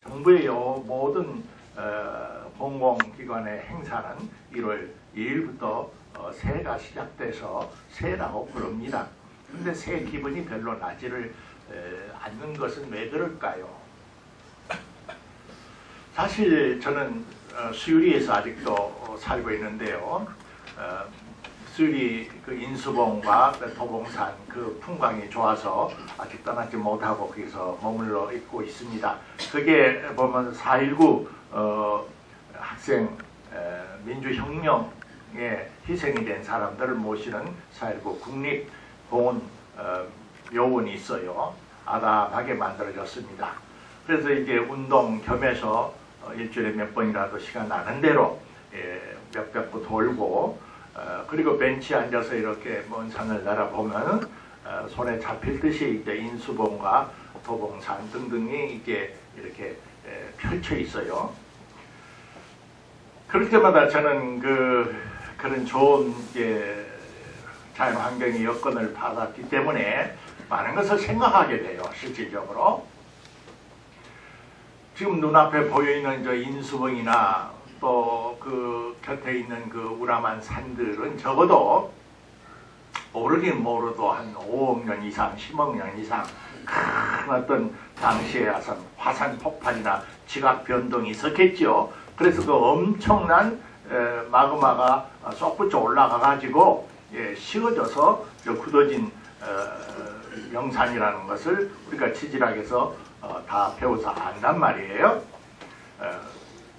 정부의 모든 공공기관의 행사는 1월 2일부터 새해가 시작돼서 새해라고 부릅니다. 그런데 새해 기분이 별로 나지를 않는 것은 왜 그럴까요? 사실 저는 수유리에서 아직도 살고 있는데요. 수유리 그 인수봉과 도봉산 그 풍광이 좋아서 아직 떠나지 못하고 거기서 머물러 있고 있습니다. 그게 보면 4.19 학생 민주혁명에 희생이 된 사람들을 모시는 4.19 국립공원 묘원이 있어요. 아담하게 만들어졌습니다. 그래서 이제 운동 겸해서 일주일에 몇 번이라도 시간 나는 대로 몇 바퀴 돌고 그리고 벤치에 앉아서 이렇게 먼 산을 날아보면 손에 잡힐 듯이 이제 인수봉과 도봉산 등등이 이게 이렇게 펼쳐 있어요. 그럴 때마다 저는 그런 좋은 자연 환경의 여건을 받았기 때문에 많은 것을 생각하게 돼요. 실질적으로 지금 눈앞에 보여있는 저 인수봉이나 또 그 곁에 있는 그 우람한 산들은 적어도 모르긴 모르도 한 5억 년 이상, 10억 년 이상 큰 어떤 당시에 화산 폭발이나 지각 변동이 있었겠죠. 그래서 그 엄청난 마그마가 쏙붙여 올라가 가지고 식어져서 굳어진 명산이라는 것을 우리가 지질학에서 다 배워서 안단 말이에요.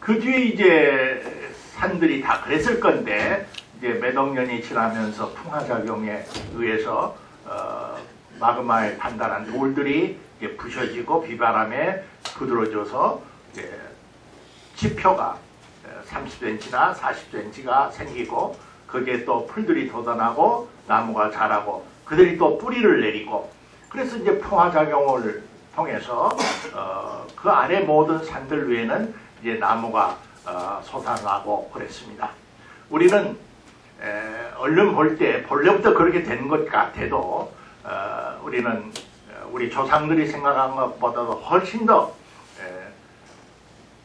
그 뒤에 이제 산들이 다 그랬을 건데 이제 몇 억 년이 지나면서 풍화작용에 의해서 마그마에 단단한 돌들이 부셔지고 비바람에 부드러져서 지표가 30cm나 40cm가 생기고 거기에 또 풀들이 돋아나고 나무가 자라고 그들이 또 뿌리를 내리고 그래서 이제 풍화작용을 통해서 그 아래 모든 산들 위에는 이제 나무가 솟아나고 그랬습니다. 우리는 얼른 볼 때 본래부터 그렇게 된 것 같아도 우리는 우리 조상들이 생각한 것보다도 훨씬 더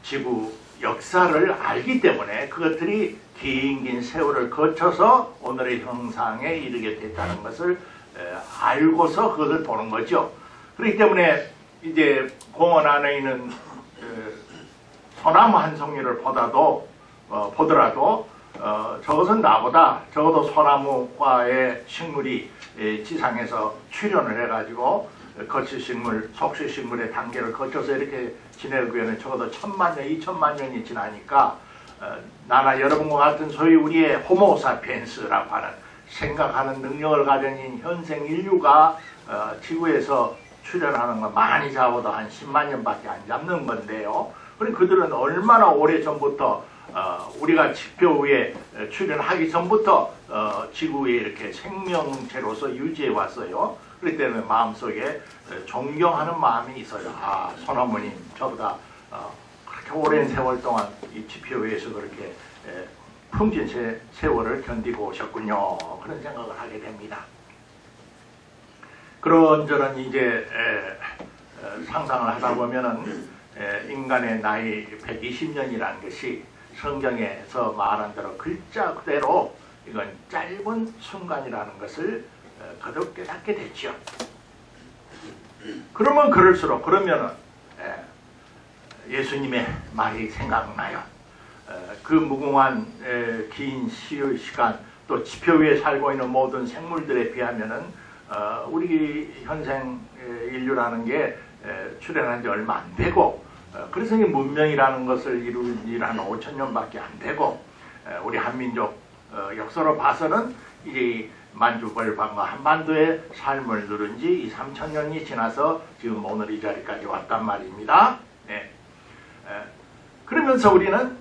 지구 역사를 알기 때문에 그것들이 긴 세월을 거쳐서 오늘의 형상에 이르게 됐다는 것을 알고서 그것을 보는 거죠. 그렇기 때문에 이제 공원 안에 있는 소나무 한 송이를 보더라도 저것은 나보다 적어도 소나무과의 식물이 지상에서 출현을 해가지고 거치식물, 속시식물의 단계를 거쳐서 이렇게 지내기 위해는 적어도 1000만 년, 2000만 년이 지나니까 나나 여러분과 같은 소위 우리의 호모사피엔스라고 하는 생각하는 능력을 가진 현생 인류가 지구에서 출현하는 건 많이 잡아도 한 10만 년밖에 안 잡는 건데요. 그러니까 그들은 얼마나 오래 전부터 우리가 지표 위에 출현하기 전부터 지구에 이렇게 생명체로서 유지해 왔어요. 그렇기 때문에 마음속에 존경하는 마음이 있어요. 아, 소나무님 저보다 그렇게 오랜 세월 동안 이 지표 위에서 그렇게 풍진 세월을 견디고 오셨군요. 그런 생각을 하게 됩니다. 그런저런 이제 상상을 하다 보면은 인간의 나이 120년이라는 것이 성경에서 말한 대로 글자 그대로 이건 짧은 순간이라는 것을 거듭 깨닫게 됐죠. 그러면 그럴수록 그러면은 예수님의 말이 생각나요. 그 무궁한 긴 시간 또 지표 위에 살고 있는 모든 생물들에 비하면은 우리 현생 인류라는 게 출현한 지 얼마 안 되고 그래서 이 문명이라는 것을 이룬 지 한 5000년밖에 안 되고 우리 한민족 역사로 봐서는 이 만주벌방과 한반도의 삶을 누른 지 3000년이 지나서 지금 오늘 이 자리까지 왔단 말입니다. 네. 그러면서 우리는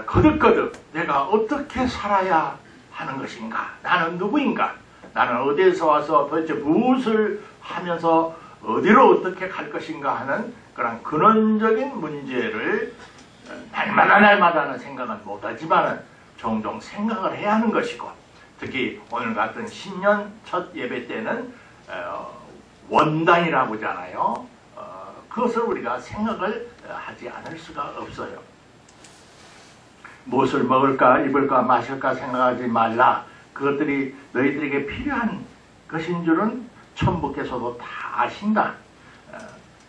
거듭거듭 내가 어떻게 살아야 하는 것인가? 나는 누구인가? 나는 어디에서 와서 도대체 무엇을 하면서 어디로 어떻게 갈 것인가 하는 그런 근원적인 문제를 날마다는 생각은 못하지만 종종 생각을 해야 하는 것이고 특히 오늘 같은 신년 첫 예배 때는 원단이라고 하잖아요. 그것을 우리가 생각을 하지 않을 수가 없어요. 무엇을 먹을까 입을까 마실까 생각하지 말라. 그것들이 너희들에게 필요한 것인 줄은 천부께서도 다 아신다.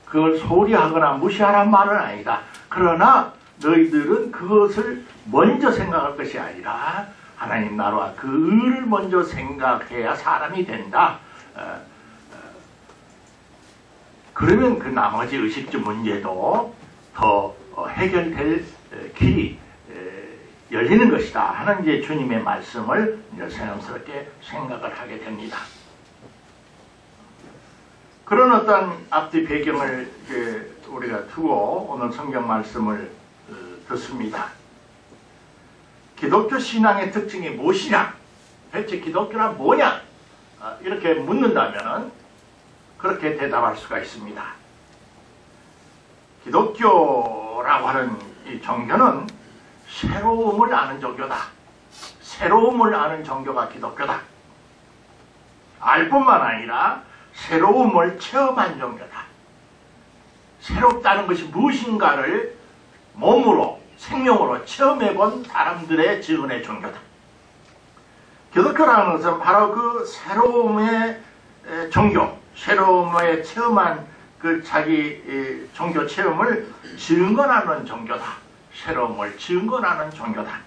그걸 소홀히 하거나 무시하란 말은 아니다. 그러나 너희들은 그것을 먼저 생각할 것이 아니라 하나님 나라와 그 의를 먼저 생각해야 사람이 된다. 그러면 그 나머지 의식주 문제도 더 해결될 길이 열리는 것이다 하는 이제 주님의 말씀을 이제 새삼스럽게 생각을 하게 됩니다. 그런 어떤 앞뒤 배경을 우리가 두고 오늘 성경 말씀을 듣습니다. 기독교 신앙의 특징이 무엇이냐? 대체 기독교란 뭐냐? 이렇게 묻는다면 그렇게 대답할 수가 있습니다. 기독교라고 하는 이 종교는 새로움을 아는 종교다. 새로움을 아는 종교가 기독교다. 알 뿐만 아니라 새로움을 체험한 종교다. 새롭다는 것이 무엇인가를 몸으로, 생명으로 체험해본 사람들의 증언의 종교다. 기독교라는 것은 바로 그 새로움의 종교, 새로움에 체험한 그 자기 종교 체험을 증언하는 종교다. 새로움을 증언하는 종교다.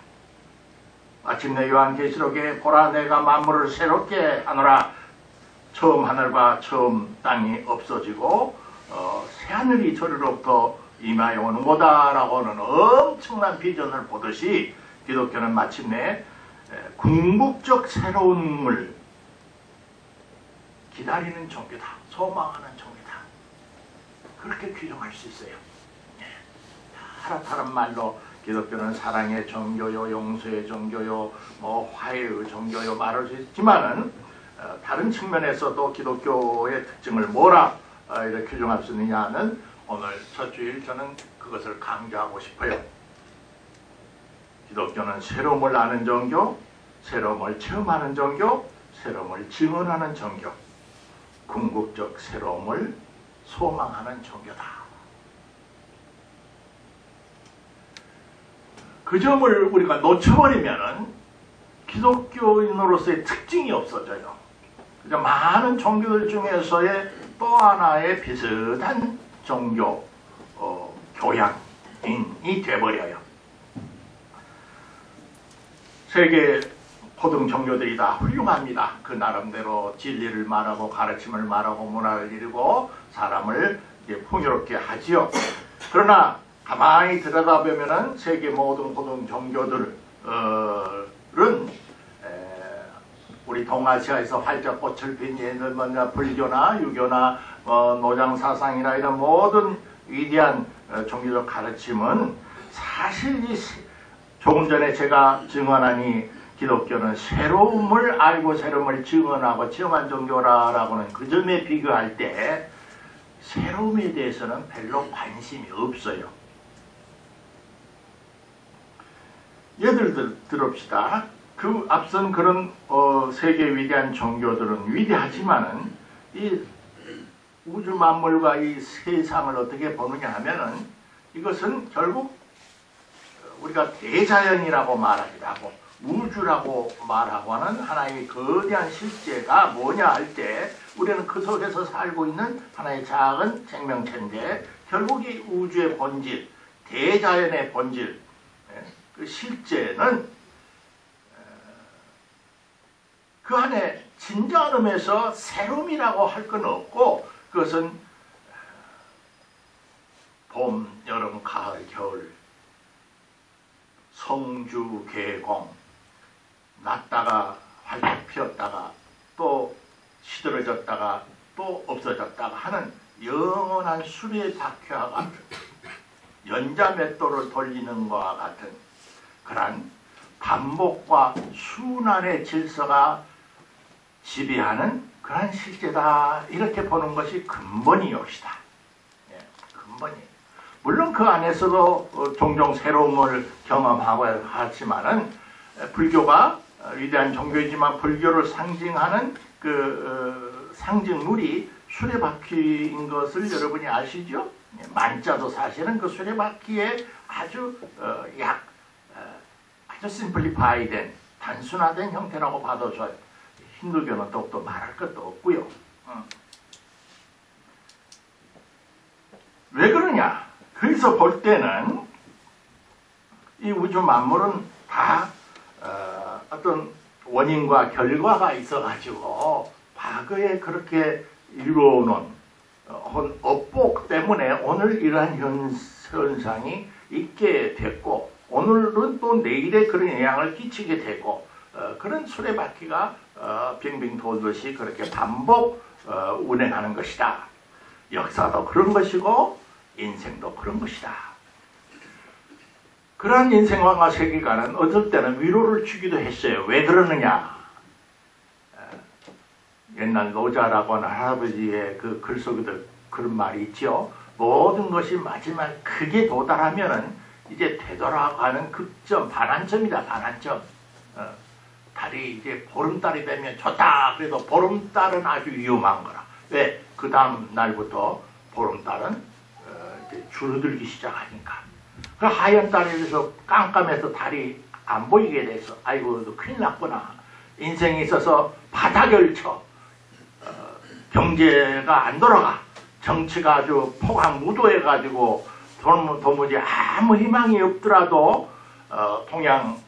마침내 요한계시록에 보라 내가 만물을 새롭게 하노라. 처음 하늘과 처음 땅이 없어지고 새하늘이 저리로부터 임하여 오는거다 라고 하는 엄청난 비전을 보듯이 기독교는 마침내 궁극적 새로움을 기다리는 종교다. 소망하는 종교다. 그렇게 규정할 수 있어요. 하락하는 말로 기독교는 사랑의 종교요, 용서의 종교요, 화해의 종교요 말할 수 있지만은 다른 측면에서도 기독교의 특징을 뭐라 이렇게 규정할 수 있느냐는 오늘 첫 주일 저는 그것을 강조하고 싶어요. 기독교는 새로움을 아는 종교, 새로움을 체험하는 종교, 새로움을 증언하는 종교, 궁극적 새로움을 소망하는 종교다. 그 점을 우리가 놓쳐버리면은 기독교인으로서의 특징이 없어져요. 그러니까 많은 종교들 중에서의 또 하나의 비슷한 종교 교양인이 돼버려요. 세계 모든 종교들이 다 훌륭합니다. 그 나름대로 진리를 말하고 가르침을 말하고 문화를 이루고 사람을 이제 풍요롭게 하지요. 그러나 가만히 들여다보면은 세계 모든 종교들은 우리 동아시아에서 활짝 꽃을 핀 예를 들면 불교나 유교나 노장사상이나 이런 모든 위대한 종교적 가르침은 사실 조금 전에 제가 증언하니 기독교는 새로움을 알고 새로움을 증언하고 체험한 종교라고는 그 점에 비교할 때 새로움에 대해서는 별로 관심이 없어요. 예를 들읍시다. 그 앞선 그런 세계 위대한 종교들은 위대하지만은 이 우주 만물과 이 세상을 어떻게 보느냐 하면은 이것은 결국 우리가 대자연이라고 말하기도 하고 우주라고 말하고 하는 하나의 거대한 실제가 뭐냐 할 때 우리는 그 속에서 살고 있는 하나의 작은 생명체인데 결국 이 우주의 본질, 대자연의 본질, 그 실제는 그 안에 진정한 의미에서 새로움이라고 할 건 없고 그것은 봄, 여름, 가을, 겨울, 성주, 계공, 났다가 활짝 피었다가 또 시들어졌다가 또 없어졌다가 하는 영원한 수레 바퀴와 같은 연자맷돌을 돌리는 것과 같은 그러한 반복과 순환의 질서가 지배하는 그러한 실제다 이렇게 보는 것이 근본이옵시다. 예, 근본이. 물론 그 안에서도 종종 새로움을 경험하고 하지만은 불교가 위대한 종교이지만 불교를 상징하는 그 상징물이 수레바퀴인 것을 여러분이 아시죠? 만자도 사실은 그 수레바퀴에 아주 아주 심플리파이된 단순화된 형태라고 봐도 좋아요. 힌두교는 더욱더 말할 것도 없고요. 왜 그러냐? 그래서 볼 때는 이 우주 만물은 다 어떤 원인과 결과가 있어가지고 과거에 그렇게 이루어놓은 업복 때문에 오늘 이러한 현상이 있게 됐고 오늘은 또 내일에 그런 영향을 끼치게 되고 그런 수레바퀴가 빙빙 돌듯이 그렇게 반복 운행하는 것이다. 역사도 그런 것이고 인생도 그런 것이다. 그러한 인생관과 세계관은 어떨 때는 위로를 주기도 했어요. 왜 그러느냐? 옛날 노자라고 하는 할아버지의 그 글 속에도 그런 말이 있죠. 모든 것이 마지막 크게 도달하면은 이제 되돌아가는 극점, 반환점이다. 반환점. 달이 이제 보름달이 되면 좋다. 그래도 보름달은 아주 위험한 거라. 왜? 그 다음 날부터 보름달은 이제 줄어들기 시작하니까. 그 하얀 달에서 깜깜해서 달이 안 보이게 돼서 아이고 큰일 났구나. 인생에 있어서 바닥을 쳐. 경제가 안 돌아가. 정치가 아주 포강무도해가지고 도무지 아무 희망이 없더라도 동양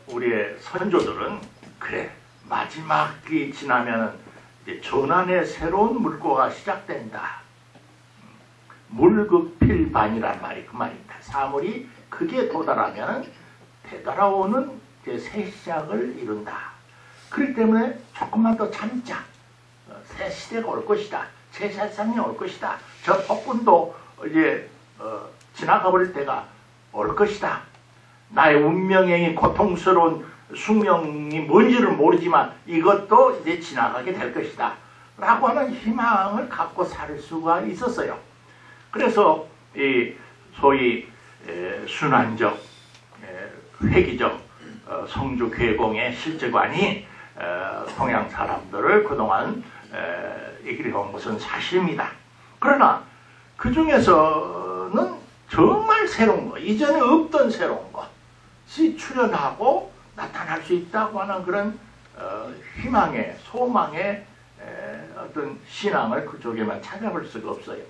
우리의 선조들은 그래 마지막이 지나면 이제 전환의 새로운 물꼬가 시작된다. 물극필반이란 말이 그 말입니다. 사물이 크게 도달하면 되돌아오는 이제 새 시작을 이룬다. 그렇기 때문에 조금만 더 참자. 새 시대가 올 것이다. 새 세상이 올 것이다. 저 폭군도 이제 지나가 버릴 때가 올 것이다. 나의 운명의 고통스러운 숙명이 뭔지를 모르지만 이것도 이제 지나가게 될 것이다. 라고 하는 희망을 갖고 살 수가 있었어요. 그래서 이 소위 순환적, 회기적 성주 괴공의 실제관이 동양 사람들을 그동안 이끌어온 것은 사실입니다. 그러나 그 중에서는 정말 새로운 것, 이전에 없던 새로운 것이 출현하고 나타날 수 있다고 하는 그런 희망의, 소망의 어떤 신앙을 그쪽에만 찾아볼 수가 없어요.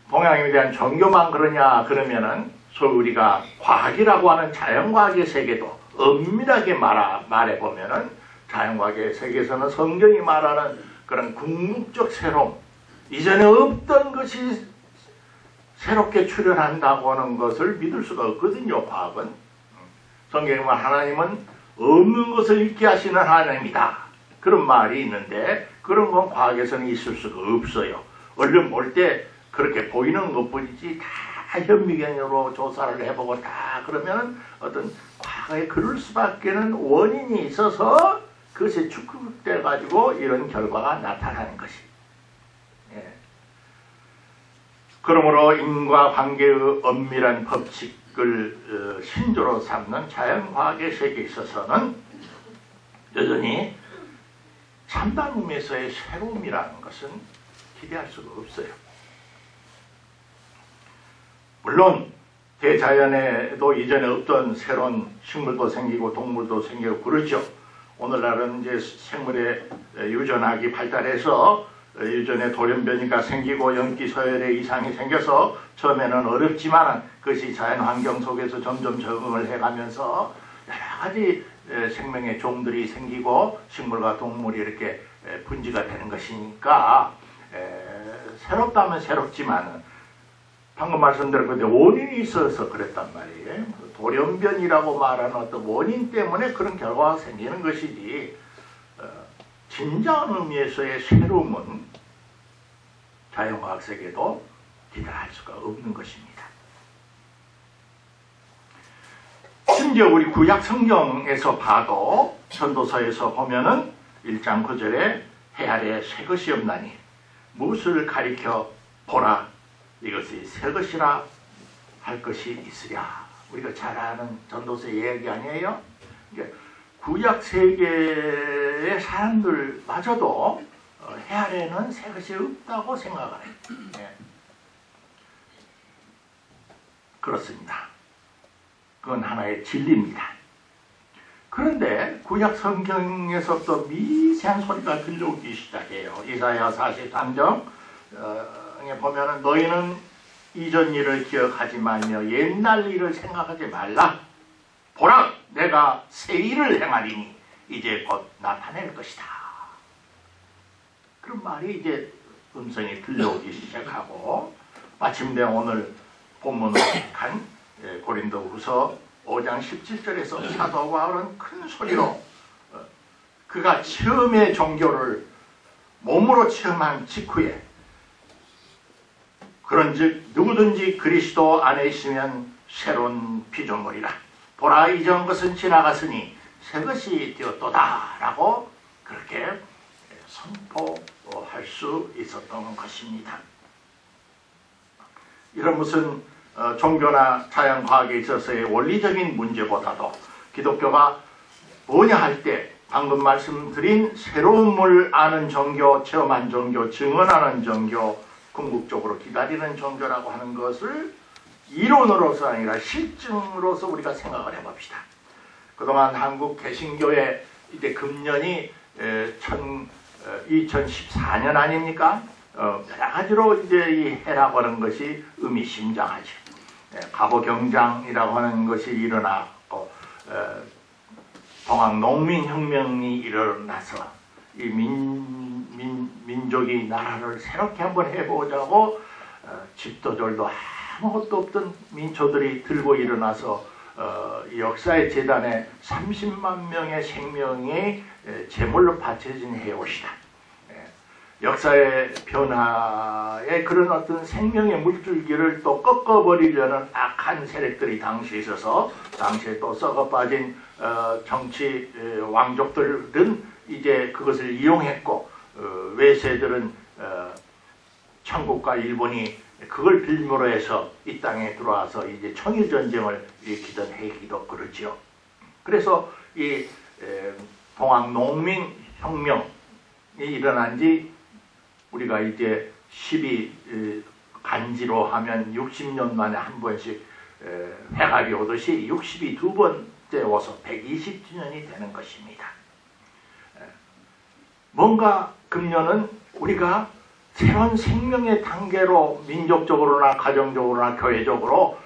동양에 대한 종교만 그러냐 그러면은 소위 우리가 과학이라고 하는 자연과학의 세계도 엄밀하게 말해보면은 자연과학의 세계에서는 성경이 말하는 그런 궁극적 새로움, 이전에 없던 것이 새롭게 출현한다고 하는 것을 믿을 수가 없거든요. 과학은. 성경에 말하는 하나님은 없는 것을 있게 하시는 하나님이다. 그런 말이 있는데 그런 건 과학에서는 있을 수가 없어요. 얼른 볼 때 그렇게 보이는 것뿐이지 다 현미경으로 조사를 해보고 다 그러면 어떤 과거에 그럴 수밖에는 원인이 있어서 그것이 축적돼 가지고 이런 결과가 나타나는 것이. 예. 그러므로 인과관계의 엄밀한 법칙을 신조로 삼는 자연과학의 세계에 있어서는 여전히 참다운 의미에서의 새로움이라는 것은 기대할 수가 없어요. 물론 대자연에도 이전에 없던 새로운 식물도 생기고 동물도 생기고 그러죠. 오늘날은 이제 생물의 유전학이 발달해서 유전의 돌연변이가 생기고 연기 서열의 이상이 생겨서 처음에는 어렵지만 그것이 자연 환경 속에서 점점 적응을 해가면서 여러 가지 생명의 종들이 생기고 식물과 동물이 이렇게 분지가 되는 것이니까 새롭다면 새롭지만 방금 말씀드렸는데 원인이 있어서 그랬단 말이에요. 돌연변이라고 말하는 어떤 원인 때문에 그런 결과가 생기는 것이지 진정한 의미에서의 새로움은 자연과학 세계도 기대할 수가 없는 것입니다. 심지어 우리 구약 성경에서 봐도 전도서에서 보면은 1장 9절에 해 아래에 새 것이 없나니 무엇을 가리켜 보라 이것이 새 것이라 할 것이 있으랴. 우리가 잘 아는 전도서의 이야기 아니에요? 구약 세계의 사람들마저도 해 아래는 새 것이 없다고 생각을 해요. 예. 그렇습니다. 그건 하나의 진리입니다. 그런데 구약 성경에서 또 미세한 소리가 들려오기 시작해요. 이사야 43장에 보면은 너희는 이전 일을 기억하지 말며 옛날 일을 생각하지 말라. 보라, 내가 새 일을 행하리니 이제 곧 나타낼 것이다. 그런 말이 이제 음성이 들려오기 시작하고, 마침내 오늘 본문으로 간 고린도후서 5장 17절에서 사도 바울은 큰 소리로 그가 처음에 종교를 몸으로 체험한 직후에 그런즉 누구든지 그리스도 안에 있으면 새로운 피조물이라. 보라, 이전 것은 지나갔으니 새 것이 되었도다 라고 그렇게 선포할 수 있었던 것입니다. 이런 무슨 종교나 자연과학에 있어서의 원리적인 문제보다도 기독교가 뭐냐 할 때 방금 말씀드린 새로움을 아는 종교, 체험한 종교, 증언하는 종교, 궁극적으로 기다리는 종교라고 하는 것을 이론으로서 아니라 실증으로서 우리가 생각을 해봅시다. 그동안 한국 개신교의 이제 금년이 2014년 아닙니까? 여러 가지로 이제 이 해라고 하는 것이 의미심장하죠. 갑오경장이라고 하는 것이 일어나고, 동학농민혁명이 일어나서 이 민족이 나라를 새롭게 한번 해보자고 집도절도 아무것도 없던 민초들이 들고 일어나서 역사의 재단에 30만 명의 생명이 제물로 바쳐진 해옷이다. 역사의 변화에 그런 어떤 생명의 물줄기를 또 꺾어버리려는 악한 세력들이 당시에 있어서, 당시에 또 썩어빠진 정치 왕족들은 이제 그것을 이용했고, 외세들은 천국과 일본이 그걸 빌미로 해서 이 땅에 들어와서 이제 청일전쟁을 일으키던 해기도 그렇지요. 그래서 이 동학농민혁명이 일어난 지 우리가 이제 12간지로 하면 60년 만에 한 번씩 회갑이 오듯이 62번째 와서 120주년이 되는 것입니다. 뭔가 금년은 우리가 새로운 생명의 단계로 민족적으로나 가정적으로나 교회적으로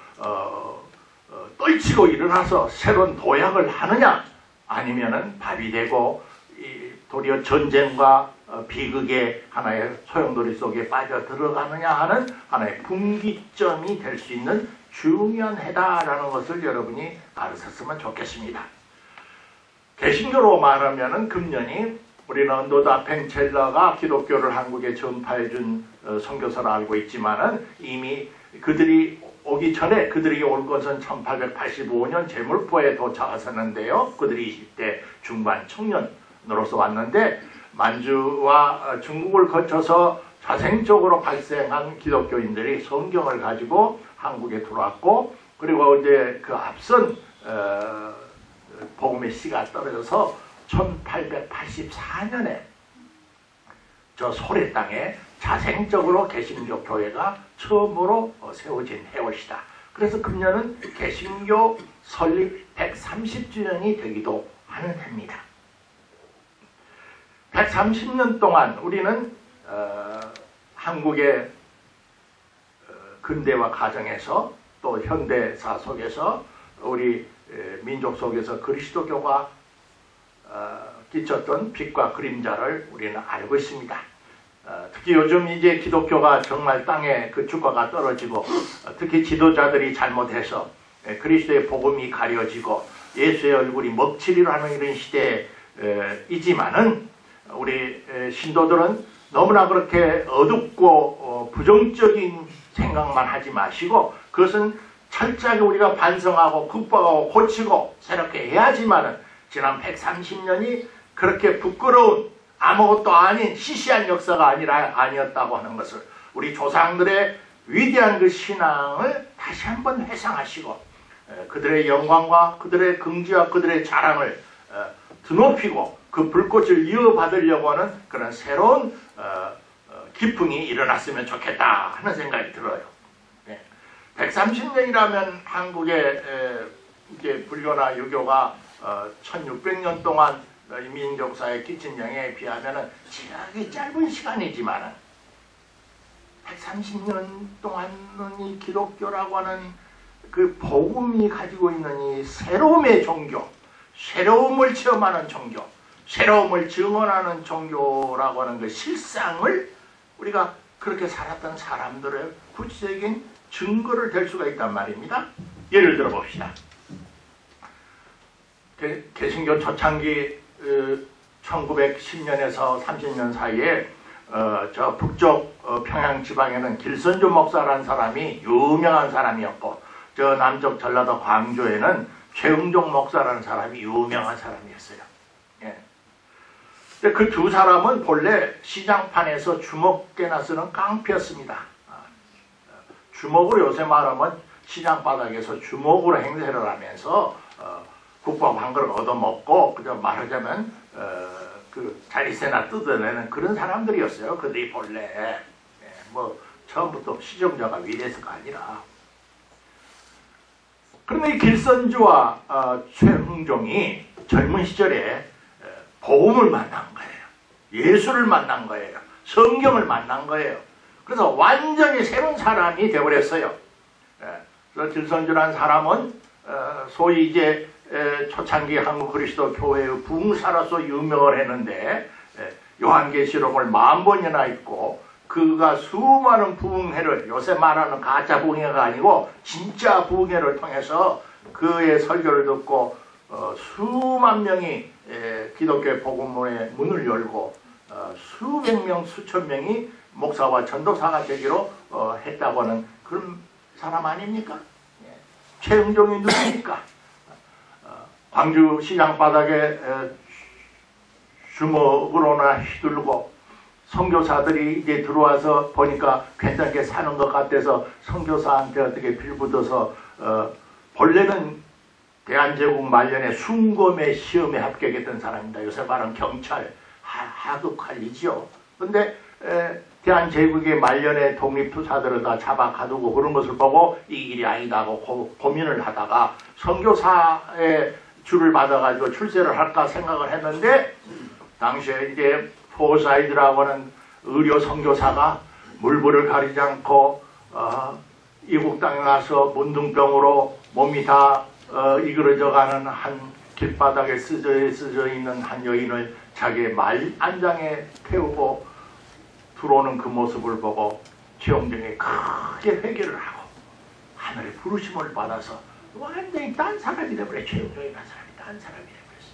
떨치고 일어나서 새로운 도약을 하느냐, 아니면은 밥이 되고 도리어 전쟁과 비극의 하나의 소용돌이 속에 빠져 들어가느냐 하는 하나의 분기점이 될 수 있는 중요한 해다라는 것을 여러분이 알으셨으면 좋겠습니다. 개신교로 말하면은 금년이, 우리는 노다 펜첼러가 기독교를 한국에 전파해준 선교사로 알고 있지만은 이미 그들이 오기 전에, 그들이 올 것은 1885년 제물포에 도착하셨는데요. 그들이 20대 중반 청년으로서 왔는데, 만주와 중국을 거쳐서 자생적으로 발생한 기독교인들이 성경을 가지고 한국에 들어왔고, 그리고 이제 그 앞선 복음의 씨가 떨어져서 1884년에 저 소래 땅에 자생적으로 개신교 교회가 처음으로 세워진 해옷이다. 그래서 금년은 개신교 설립 130주년이 되기도 하는 해입니다. 130년 동안 우리는 한국의 근대화 과정에서 또 현대사 속에서 우리 민족 속에서 그리스도교가 끼쳤던 빛과 그림자를 우리는 알고 있습니다. 특히 요즘 이제 기독교가 정말 땅에 그 주가가 떨어지고, 특히 지도자들이 잘못해서 그리스도의 복음이 가려지고 예수의 얼굴이 먹칠이로 하는 이런 시대이지만은, 우리 신도들은 너무나 그렇게 어둡고 부정적인 생각만 하지 마시고, 그것은 철저하게 우리가 반성하고 극복하고 고치고 새롭게 해야지만은 지난 130년이 그렇게 부끄러운 아무것도 아닌 시시한 역사가 아니었다고 하는 것을, 우리 조상들의 위대한 그 신앙을 다시 한번 회상하시고, 그들의 영광과 그들의 긍지와 그들의 자랑을 드높이고 그 불꽃을 이어받으려고 하는 그런 새로운 기풍이 일어났으면 좋겠다 하는 생각이 들어요. 130년이라면 한국의 이제 불교나 유교가 1600년 동안 민족사에 끼친 영향에 비하면 지나기 짧은 시간이지만 130년 동안은 이 기독교라고 하는 그 복음이 가지고 있는 이 새로움의 종교, 새로움을 체험하는 종교, 새로움을 증언하는 종교라고 하는 그 실상을 우리가 그렇게 살았던 사람들의 구체적인 증거를 댈 수가 있단 말입니다. 예를 들어 봅시다. 개신교 초창기 1910년에서 30년 사이에 저 북쪽 평양 지방에는 길선주 목사라는 사람이 유명한 사람이었고, 저 남쪽 전라도 광주에는 최응종 목사라는 사람이 유명한 사람이었어요. 예. 그 두 사람은 본래 시장판에서 주먹깨나 쓰는 깡패였습니다. 주먹으로 요새 말하면 시장 바닥에서 주먹으로 행세를 하면서 국밥 한 그릇 얻어먹고 그저 말하자면 그 자리세나 뜯어내는 그런 사람들이었어요. 그들이 본래 뭐 처음부터 시정자가 위대해서가 아니라. 그런데 이 길선주와 최흥종이 젊은 시절에 복음을 만난 거예요. 예수를 만난 거예요. 성경을 만난 거예요. 그래서 완전히 새로운 사람이 되어버렸어요. 그래서 길선주라는 사람은 소위 이제 초창기 한국 그리스도 교회의 부흥사로서 유명을 했는데, 요한계시록을 10,000번이나 읽고 그가 수많은 부흥회를, 요새 말하는 가짜 부흥회가 아니고 진짜 부흥회를 통해서 그의 설교를 듣고 수만 명이 기독교의 복음문의 문을 열고 수백 명, 수천 명이 목사와 전도사가 되기로 했다고 하는 그런 사람 아닙니까? 최응종이 누굽니까? 광주 시장 바닥에 주먹으로나 휘둘고 선교사들이 이제 들어와서 보니까 괜찮게 사는 것 같아서 선교사한테 어떻게 빌붙어서 본래는 대한제국 말년에 순검의 시험에 합격했던 사람입니다. 요새 말하는 경찰, 하급 관리지요. 근데 대한제국의 말년에 독립투사들을 다 잡아 가두고 그런 것을 보고 이 길이 아니다 하고 고민을 하다가 선교사의 줄을 받아가지고 출세를 할까 생각을 했는데, 당시에 이제 포사이드라고 하는 의료 선교사가 물불을 가리지 않고 이국 땅에 가서 문둥병으로 몸이 다 이그러져가는 한 길바닥에 쓰져 있는 한 여인을 자기의 말 안장에 태우고 들어오는 그 모습을 보고 최응종이 크게 회개를 하고 하늘의 부르심을 받아서 완전히 딴 사람이 되어버려. 최응종이라는 사람이 딴 사람이 되어버렸어요.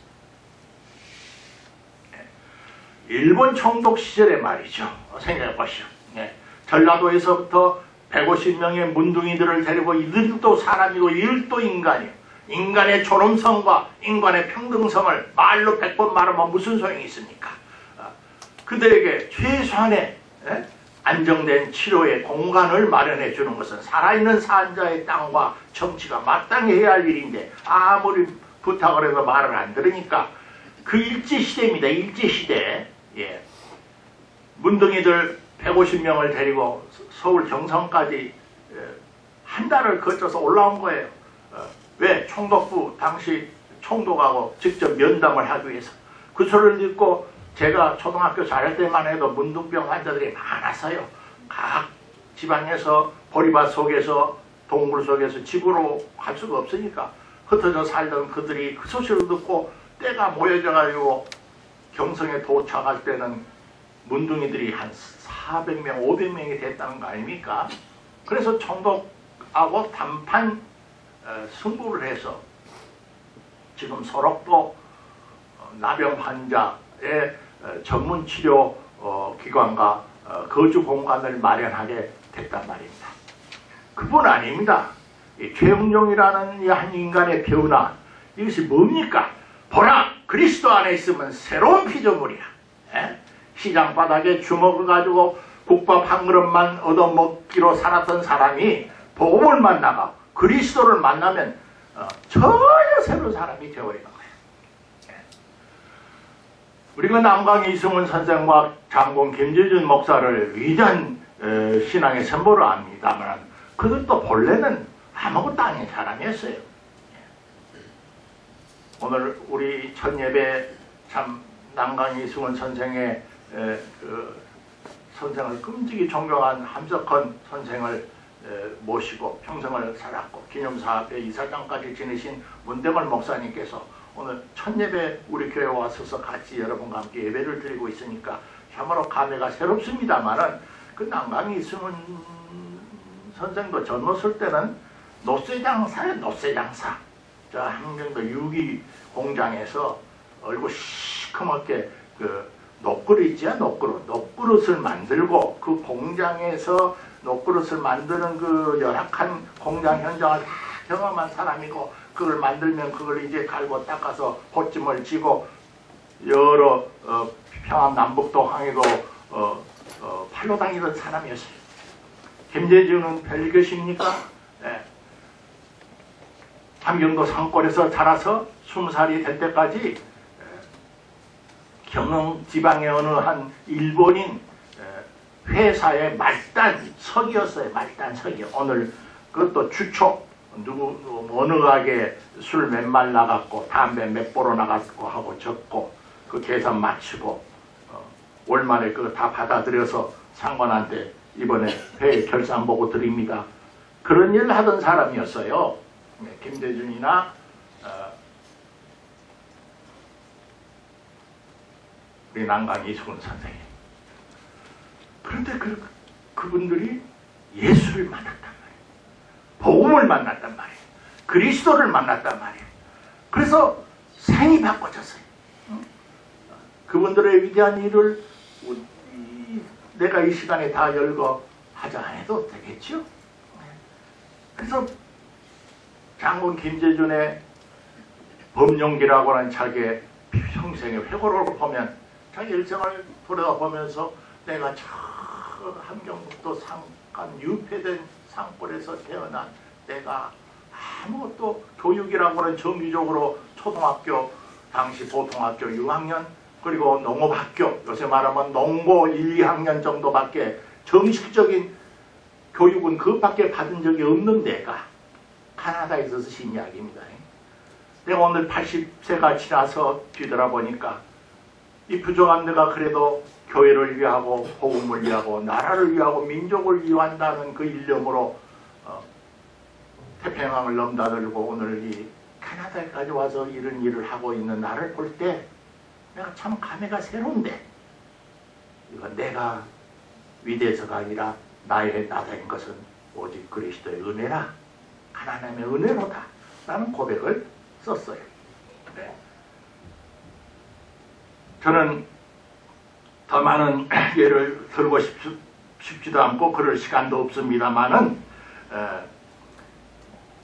일본 총독 시절의 말이죠. 생각해 보시오. 전라도에서부터 150명의 문둥이들을 데리고 이들도 사람이고 이들도 인간이요. 인간의 존엄성과 인간의 평등성을 말로 100번 말하면 무슨 소용이 있습니까? 그들에게 최소한의 안정된 치료의 공간을 마련해 주는 것은 살아있는 산자의 땅과 정치가 마땅히 해야 할 일인데, 아무리 부탁을 해도 말을 안 들으니까 그 일제시대입니다. 일제시대. 문둥이들 150명을 데리고 서울 경성까지 한 달을 거쳐서 올라온 거예요. 왜? 총독부 당시 총독하고 직접 면담을 하기 위해서. 그 소리를 듣고 제가 초등학교 다닐 때만 해도 문둥병 환자들이 많았어요. 각 지방에서 보리밭 속에서 동굴 속에서 집으로 갈 수가 없으니까 흩어져 살던 그들이 그 소식을 듣고 때가 모여져 가지고 경성에 도착할 때는 문둥이들이 한 400명, 500명이 됐다는 거 아닙니까? 그래서 총독하고 단판 승부를 해서 지금 소록도 나병 환자의 전문 치료 기관과 거주 공간을 마련하게 됐단 말입니다. 그뿐 아닙니다. 이 최응종이라는 한 인간의 변화, 이것이 뭡니까? 보라! 그리스도 안에 있으면 새로운 피조물이야. 시장 바닥에 주먹을 가지고 국밥 한 그릇만 얻어먹기로 살았던 사람이 복음을 만나고 그리스도를 만나면, 전혀 새로운 사람이 되어버리는 거예요. 우리가 남강 이승훈 선생과 장군 김재준 목사를 위대한 신앙의 선보를 압니다만 그들도 본래는 아무것도 아닌 사람이었어요. 오늘 우리 첫 예배 참 남강 이승훈 선생의 선생을 끔찍이 존경한 함석헌 선생을 모시고 평생을 살았고 기념사업회 이사장까지 지내신 문대걸 목사님께서 오늘 첫 예배 우리 교회에 와서서 같이 여러분과 함께 예배를 드리고 있으니까 참으로 감회가 새롭습니다만은 그 남강 이승훈 선생도 젊었을 때는 노쇠장사예요. 노쇠장사. 저 함경도 유기 공장에서 얼굴 시커멓게 그 녹그릇 있지요? 녹그릇을 만들고 그 공장에서 녹그릇을 만드는 그 열악한 공장 현장을 다 경험한 사람이고 그걸 만들면 그걸 이제 갈고 닦아서 호찜을 지고 여러 평안 남북도 항해도 팔로 다니던 사람이었어요. 김재준은 별것입니까? 네. 함경도 산골에서 자라서 20살이 될 때까지 경영 지방의 어느 한 일본인 회사의 말단 석이었어요. 말단 석이. 오늘 그것도 주초 어느 가게 술 몇 말 나갔고 담배 몇 보로 나갔고 하고 적고 그 계산 마치고 올 말에 그거 다 받아들여서 상관한테 이번에 회의 결산 보고 드립니다. 그런 일을 하던 사람이었어요. 김대준이나 우리 남강 이승훈 선생님. 그런데 그분들이 예수를 만났단 말이에요. 복음을 만났단 말이에요. 그리스도를 만났단 말이에요. 그래서 생이 바꿔졌어요. 그분들의 위대한 일을 내가 이 시간에 다 열거하자 해도 되겠죠. 그래서 장군 김재준의 범용기라고 하는 자기의 평생의 회고록을 보면 자기 일생을 돌아보면서 내가 저 함경북도 산간 유폐된 산골에서 태어난 내가 아무것도 교육이라고 하는 정기적으로 초등학교 당시 보통학교 6학년 그리고 농업학교 요새 말하면 농고 1, 2학년 정도밖에 정식적인 교육은 그것밖에 받은 적이 없는 내가 카나다에 있어서 신 이야기입니다. 내가 오늘 80세가 지나서 뒤돌아보니까 이 부족한 내가 그래도 교회를 위하고 복음을 위하고 나라를 위하고 민족을 위한다는 그 일념으로 태평양을 넘나들고 오늘 이 캐나다까지 와서 이런 일을 하고 있는 나를 볼 때 내가 참 감회가 새로운데 이건 내가 위대해서가 아니라 나의 나다인 것은 오직 그리스도의 은혜라 하나님의 은혜로다 라는 고백을 썼어요. 네. 저는 더 많은 예를 들고 싶지도 않고 그럴 시간도 없습니다만은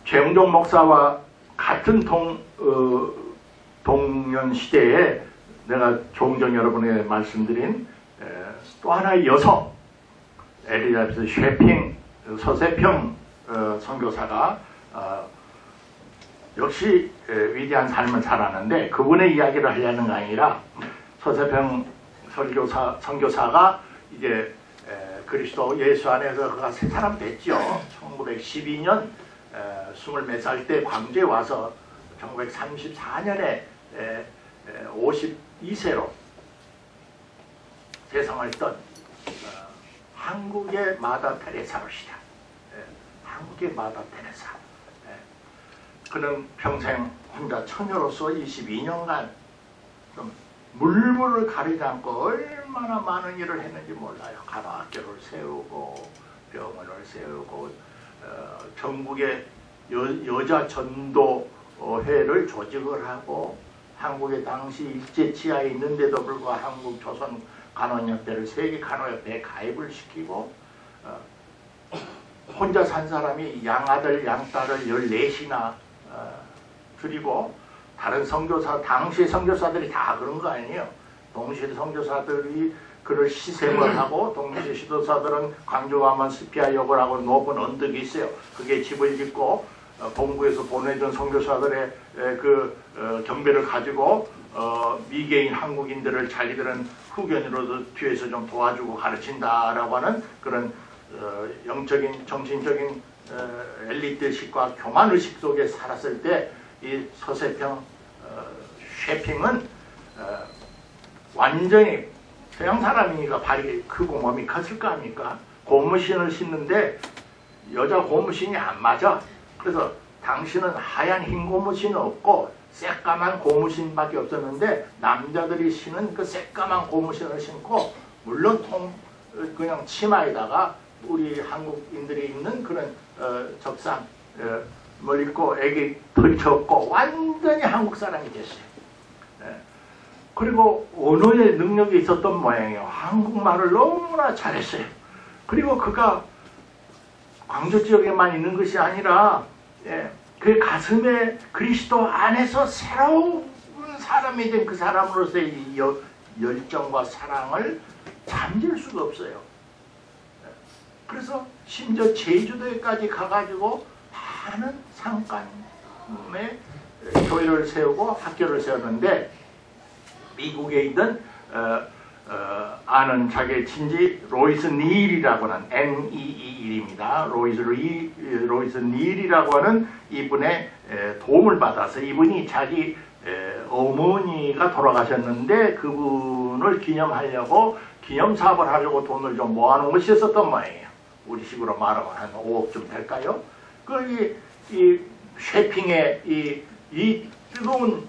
최영종 목사와 같은 동년 시대에 내가 조금 전 여러분에게 말씀드린 또 하나의 여성 엘리자베스 쉐핑 서세평 선교사가 역시 위대한 삶을 살았는데 그분의 이야기를 하려는 게 아니라 서세평 선교사가 이제 그리스도 예수 안에서 그가 새 사람 됐죠. 1912년 24살 때 광주에 와서 1934년에 52세로 세상을 떤 한국의 마다 테레사로시다. 한국의 마다 테레사. 그는 평생 혼자 처녀로서 22년간 좀 물불을 가리지 않고 얼마나 많은 일을 했는지 몰라요. 간호학교를 세우고 병원을 세우고 전국의 여자 전도회를 조직을 하고 한국의 당시 일제치하에 있는데도 불구하고 한국 조선 간호협회를 세계 간호협회에 가입을 시키고 혼자 산 사람이 양아들 양딸을 14이나 드리고 다른 선교사 당시 선교사들이 다 그런 거 아니에요. 동시에 선교사들이 그를 시샘을 하고 동시에 시도사들은 광주 가면 스피아 욕을 하고 높은 언덕이 있어요. 그게 집을 짓고 본부에서 보내준 선교사들의 경배를 가지고 미개인 한국인들을 자기들은 후견으로도 뒤에서 좀 도와주고 가르친다라고 하는 그런 영적인 정신적인 엘리트식과 교만의식 속에 살았을 때 이 서세평 쉐핑은 완전히 서양 사람이니까 발이 크고 몸이 컸을 거 아닙니까? 고무신을 신는데 여자 고무신이 안 맞아. 그래서 당신은 하얀 흰 고무신은 없고 새까만 고무신밖에 없었는데 남자들이 신은 그 새까만 고무신을 신고 물론 그냥 치마에다가 우리 한국인들이 입는 그런 적상 뭘 입고 애기 펼쳤고 완전히 한국 사람이 됐어요. 그리고 언어의 능력이 있었던 모양이에요. 한국말을 너무나 잘했어요. 그리고 그가 광주 지역에만 있는 것이 아니라 그 가슴에 그리스도 안에서 새로운 사람이 된 그 사람으로서의 열정과 사랑을 잠질 수가 없어요. 그래서 심지어 제주도에까지 가가지고 많은 상간의 교회를 세우고 학교를 세웠는데 미국에 있던 아는 자기의 친지 로이스 닐이라고 하는 N-E-E-L입니다. 로이스 닐이라고 하는 이분의 도움을 받아서 이분이 자기 어머니가 돌아가셨는데 그분을 기념하려고 기념사업을 하려고 돈을 좀 모아놓은 것이 있었던 모양이에요. 우리식으로 말하면 한 5억쯤 될까요? 이 쉐핑의 이 뜨거운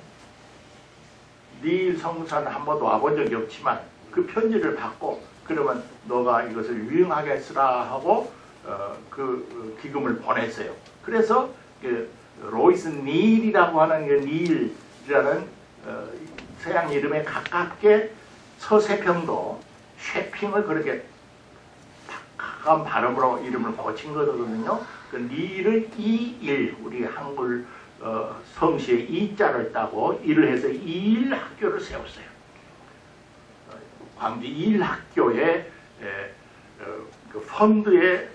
닐 성산 한 번도 와본 적이 없지만 그 편지를 받고 그러면 너가 이것을 유용하게 쓰라 하고 그 기금을 보냈어요. 그래서 그 로이스 닐이라고 하는 그 닐이라는 서양 이름에 가깝게 서세평도 쉐핑을 그렇게 가까운 발음으로 이름을 고친 거거든요. 그 닐을 이일 우리 한글 성시에 이자를 따고 일을 해서 이일학교를 세웠어요. 광주 이일학교에 그 펀드에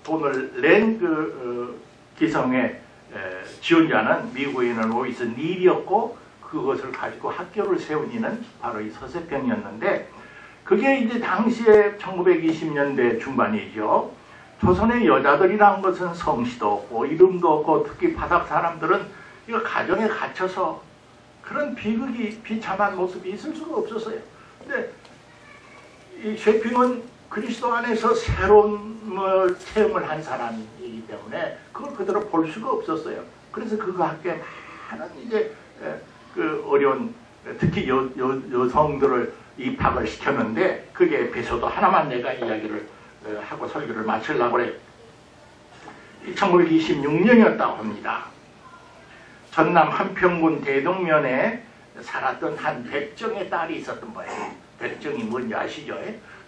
돈을 낸 그 기성의 지원자는 미국인은 로이스 닐이었고 그것을 가지고 학교를 세운 이는 바로 이 서세평이었는데 그게 이제 당시에 1920년대 중반이죠. 조선의 여자들이란 것은 성씨도 없고 이름도 없고 특히 바닥 사람들은 이거 가정에 갇혀서 그런 비참한 모습이 있을 수가 없었어요. 근데 이 쉐핑은 그리스도 안에서 새로운 체험을 한 사람이기 때문에 그걸 그대로 볼 수가 없었어요. 그래서 그 학교에 많은 이제 그 어려운 특히 여성들을 입학을 시켰는데 그게 에피소드 하나만 내가 이야기를 하고 설교를 마치려고 그래요. 1926년이었다고 합니다. 전남 한평군 대동면에 살았던 한 백정의 딸이 있었던 거예요. 백정이 뭔지 아시죠?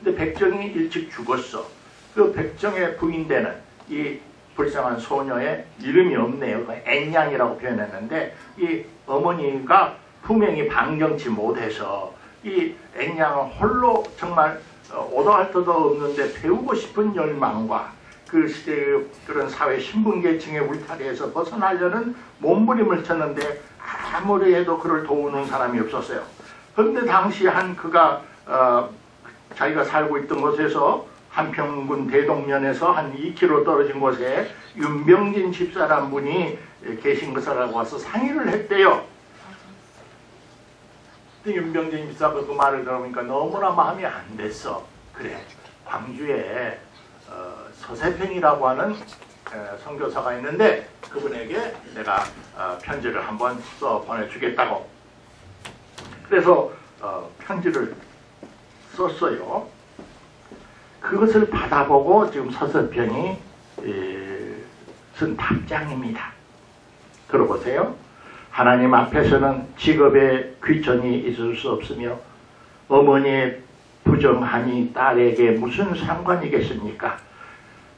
근데 백정이 일찍 죽었어. 그 백정의 부인되는 이 불쌍한 소녀의 이름이 없네요. 앵양이라고 표현했는데 이 어머니가 투명히 방정치 못해서 이 앵양은 홀로 정말 오도 할 터도 없는데 배우고 싶은 열망과 그 시대의 그런 사회 신분계층의 울타리에서 벗어나려는 몸부림을 쳤는데 아무리 해도 그를 도우는 사람이 없었어요. 그런데 당시 그가 자기가 살고 있던 곳에서 한평군 대동면에서 한 2km 떨어진 곳에 윤병진 집사란 분이 계신 것을 알고 와서 상의를 했대요. 윤병진 집사가 그 말을 들어보니까 너무나 마음이 안 됐어. 그래, 광주에 서세평이라고 하는 선교사가 있는데 그분에게 내가 편지를 한번 써 보내주겠다고. 그래서 편지를 썼어요. 그것을 받아보고 지금 서세평이 쓴 답장입니다. 들어보세요. 하나님 앞에서는 직업에 귀천이 있을 수 없으며 어머니의 부정함이 딸에게 무슨 상관이겠습니까?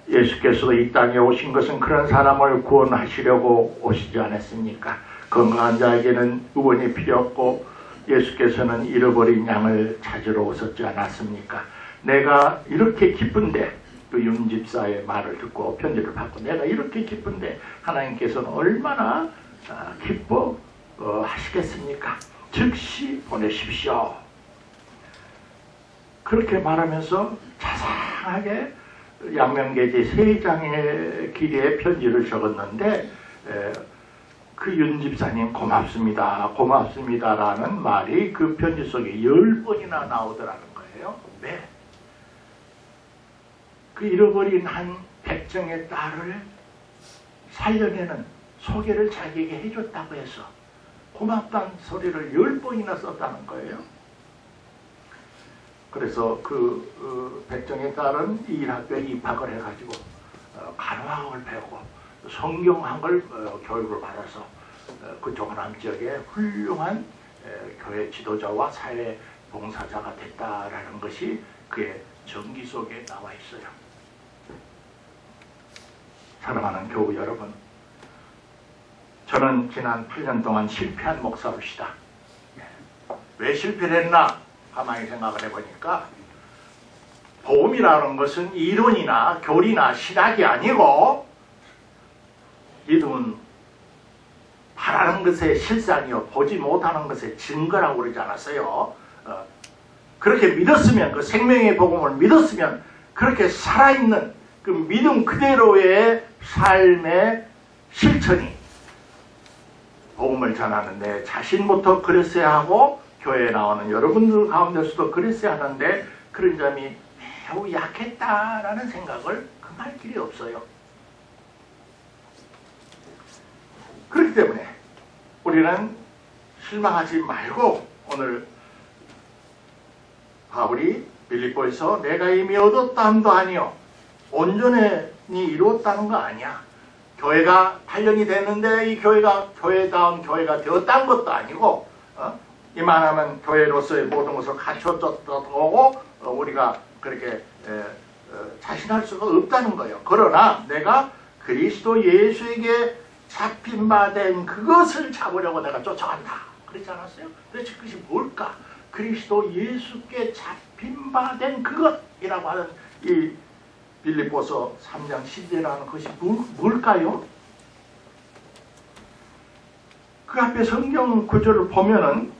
예수께서 이 땅에 오신 것은 그런 사람을 구원하시려고 오시지 않았습니까? 건강한 자에게는 의원이 필요 없고 예수께서는 잃어버린 양을 찾으러 오셨지 않았습니까? 내가 이렇게 기쁜데 그 윤 집사의 말을 듣고 편지를 받고 내가 이렇게 기쁜데 하나님께서는 얼마나 기뻐 하시겠습니까? 즉시 보내십시오. 그렇게 말하면서 자상하게 양면계지 3장의 길이의 편지를 적었는데 그 윤 집사님 고맙습니다. 고맙습니다라는 말이 그 편지 속에 10번이나 나오더라는 거예요. 네. 그 잃어버린 한 백정의 딸을 살려내는 소개를 자기에게 해줬다고 해서 고맙다는 소리를 10번이나 썼다는 거예요. 그래서 그 백정의 딸은 이 일학교에 입학을 해가지고 간호학을 배우고 성경학을 교육을 받아서 그쪽 호남 지역에 훌륭한 교회 지도자와 사회 봉사자가 됐다라는 것이 그의 전기 속에 나와 있어요. 사랑하는 교우 여러분, 저는 지난 8년 동안 실패한 목사로시다. 왜 실패를 했나? 가만히 생각을 해보니까 복음이라는 것은 이론이나 교리나 신학이 아니고 믿음은 바라는 것의 실상이요 보지 못하는 것의 증거라고 그러지 않았어요. 그렇게 믿었으면, 그 생명의 복음을 믿었으면 그렇게 살아있는 그 믿음 그대로의 삶의 실천이 복음을 전하는 내 자신부터 그랬어야 하고 교회에 나오는 여러분들 가운데서도 그랬어야 하는데 그런 점이 매우 약했다라는 생각을 금할 길이 없어요. 그렇기 때문에 우리는 실망하지 말고 오늘 바울이 빌립보에서 내가 이미 얻었다함도 아니요 온전히 이루었다는 거 아니야. 교회가 8년이 됐는데 이 교회가 교회다운 교회가 되었다는 것도 아니고 이만하면 교회로서의 모든 것을 갖춰졌다고 우리가 그렇게 자신할 수가 없다는 거예요. 그러나 내가 그리스도 예수에게 잡힌 바 된 그것을 잡으려고 내가 쫓아간다. 그렇지 않았어요? 도대체 그것이 뭘까? 그리스도 예수께 잡힌 바 된 그것이라고 하는 이 빌립보서 3장 10절이라는 것이 뭘까요? 그 앞에 성경 구절을 보면은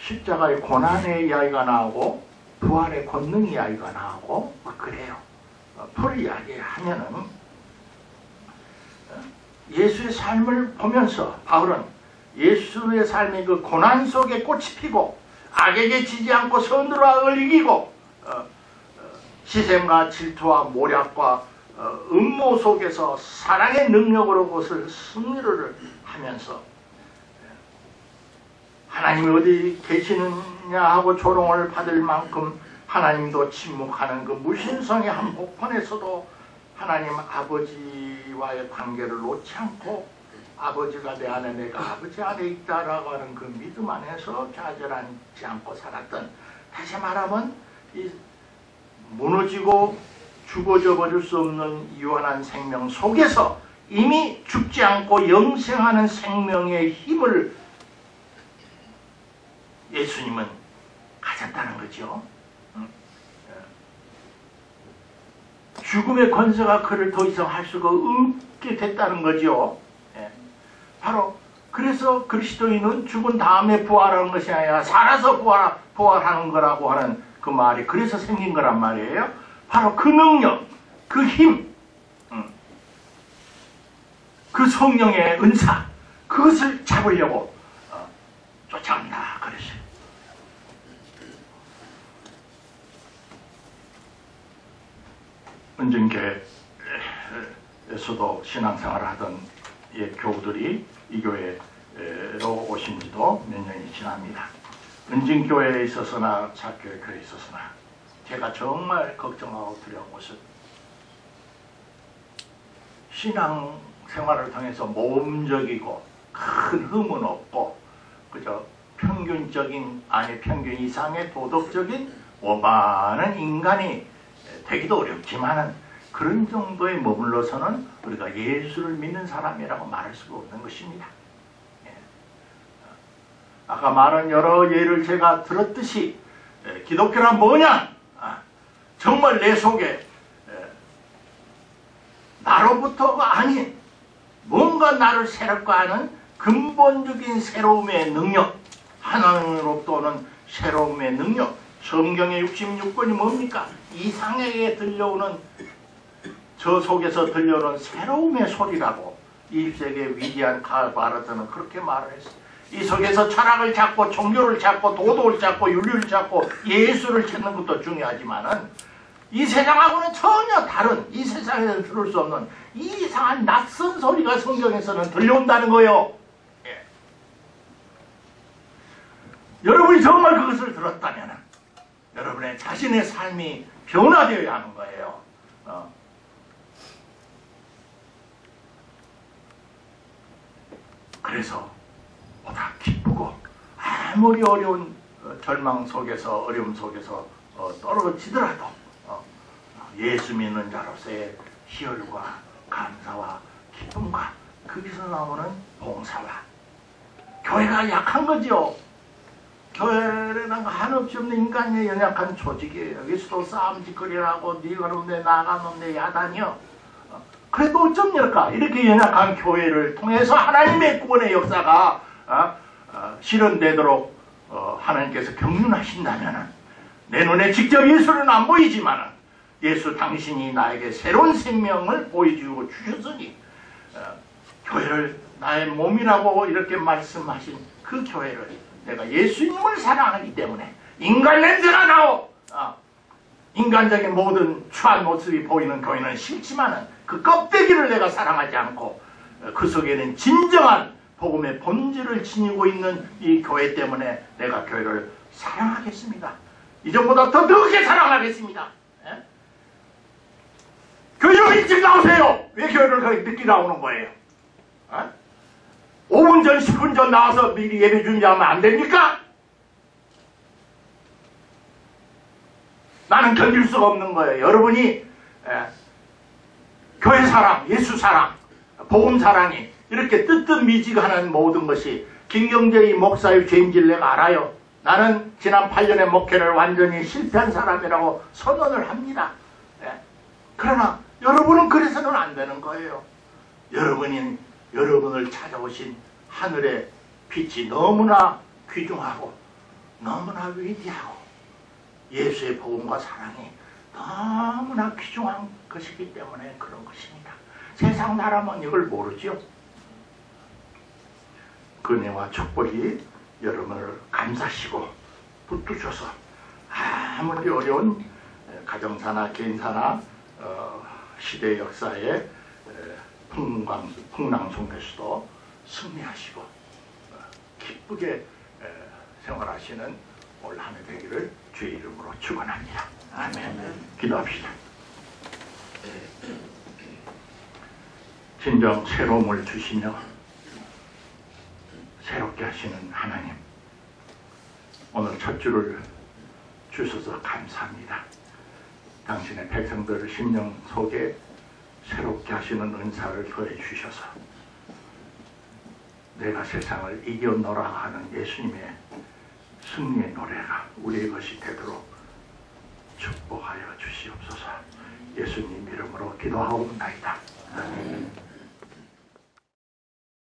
십자가의 고난의 이야기가 나오고 부활의 권능 이야기가 나오고 그래요. 풀 이야기하면은 예수의 삶을 보면서 바울은 예수의 삶의 그 고난 속에 꽃이 피고 악에게 지지 않고 선으로 악을 이기고 시샘과 질투와 모략과 음모 속에서 사랑의 능력으로 그것을 승리를 하면서 하나님이 어디 계시느냐 하고 조롱을 받을 만큼 하나님도 침묵하는 그 무신성의 한복판에서도 하나님 아버지와의 관계를 놓지 않고 아버지가 내 안에 내가 아버지 안에 있다라고 하는 그 믿음 안에서 좌절하지 않고 살았던, 다시 말하면 이 무너지고 죽어져 버릴 수 없는 유한한 생명 속에서 이미 죽지 않고 영생하는 생명의 힘을 예수님은 가졌다는 거죠. 죽음의 권세가 그를 더 이상 할 수가 없게 됐다는 거죠. 바로 그래서 그리스도인은 죽은 다음에 부활하는 것이 아니라 살아서 부활하는 거라고 하는 그 말이 그래서 생긴 거란 말이에요. 바로 그 능력, 그 힘, 그 성령의 은사, 그것을 잡으려고 쫓아간다 그랬어요. 은진교회에서도 신앙생활을 하던 옛 교우들이 이 교회로 오신 지도 몇 년이 지납니다. 은진교회에 있어서나 작교회에 있어서나 제가 정말 걱정하고 두려운 것은 신앙생활을 통해서 모험적이고 큰 흠은 없고 그저 평균적인 아니 평균 이상의 도덕적인 오만한 인간이 되기도 어렵지만은 그런 정도에 머물러서는 우리가 예수를 믿는 사람이라고 말할 수가 없는 것입니다. 아까 말한 여러 예를 제가 들었듯이 기독교란 뭐냐? 정말 내 속에 나로부터가 아닌 뭔가 나를 새롭게 하는 근본적인 새로움의 능력, 하나님으로부터 오는 새로움의 능력. 성경의 66권이 뭡니까? 이상에게 들려오는, 저 속에서 들려오는 새로움의 소리라고 20세기의 위대한 칼 바르트는 그렇게 말을 했어요. 이 속에서 철학을 찾고 종교를 찾고 도덕을 찾고 윤리를 찾고 예수를 찾는 것도 중요하지만은 이 세상하고는 전혀 다른, 이 세상에서는 들을 수 없는 이상한 낯선 소리가 성경에서는 들려온다는 거예요. 예. 여러분이 정말 그것을 들었다면 여러분의 자신의 삶이 변화되어야 하는 거예요. 그래서 보다 기쁘고 아무리 어려운 절망 속에서, 어려움 속에서 떨어지더라도 예수 믿는 자로서의 희열과 감사와 기쁨과 거기서 나오는 봉사와, 교회가 약한 거죠. 교회는 한없이 없는 인간의 연약한 조직이에요. 여기서도 싸움짓거리라고 네가 놈네 나가 놈네 야단이요. 그래도 어쩝니까? 이렇게 연약한 교회를 통해서 하나님의 구원의 역사가 실현되도록 하나님께서 경륜하신다면, 내 눈에 직접 예수는 안 보이지만 예수 당신이 나에게 새로운 생명을 보여주고 주셨으니 교회를 나의 몸이라고 이렇게 말씀하신 그 교회를 내가 예수님을 사랑하기 때문에 인간 냄새가 나오! 인간적인 모든 추한 모습이 보이는 교회는 싫지만은 그 껍데기를 내가 사랑하지 않고 그 속에는 진정한 복음의 본질을 지니고 있는 이 교회 때문에 내가 교회를 사랑하겠습니다. 이전보다 더 크게 사랑하겠습니다. 예? 교회 좀 일찍 나오세요. 왜 교회를 그렇게 늦게 나오는 거예요? 5분 전, 10분 전 나와서 미리 예배 준비하면 안 됩니까? 나는 견딜 수가 없는 거예요. 여러분이 교회 사랑, 예수 사랑, 복음 사랑이 이렇게 뜨뜻미지근한 모든 것이, 김경재의 목사의 죄인지를 내가 알아요. 나는 지난 8년의 목회를 완전히 실패한 사람이라고 선언을 합니다. 그러나 여러분은 그래서는 안 되는 거예요. 여러분을 찾아오신 하늘의 빛이 너무나 귀중하고 너무나 위대하고 예수의 복음과 사랑이 너무나 귀중한 것이기 때문에 그런 것입니다. 세상 사람은 이걸 모르죠. 은혜와 축복이 여러분을 감싸시고 붙드셔서 아무리 어려운 가정사나 개인사나 시대 역사의 풍랑 속에서도 승리하시고 기쁘게 생활하시는 올 한 해 되기를 주의 이름으로 축원합니다. 아멘. 기도합시다. 진정 새로움을 주시며 새롭게 하시는 하나님, 오늘 첫 주를 주셔서 감사합니다. 당신의 백성들의 심령 속에 새롭게 하시는 은사를 더해 주셔서 내가 세상을 이겨노라 하는 예수님의 승리의 노래가 우리의 것이 되도록 축복하여 주시옵소서. 예수님 이름으로 기도하옵나이다. 아멘.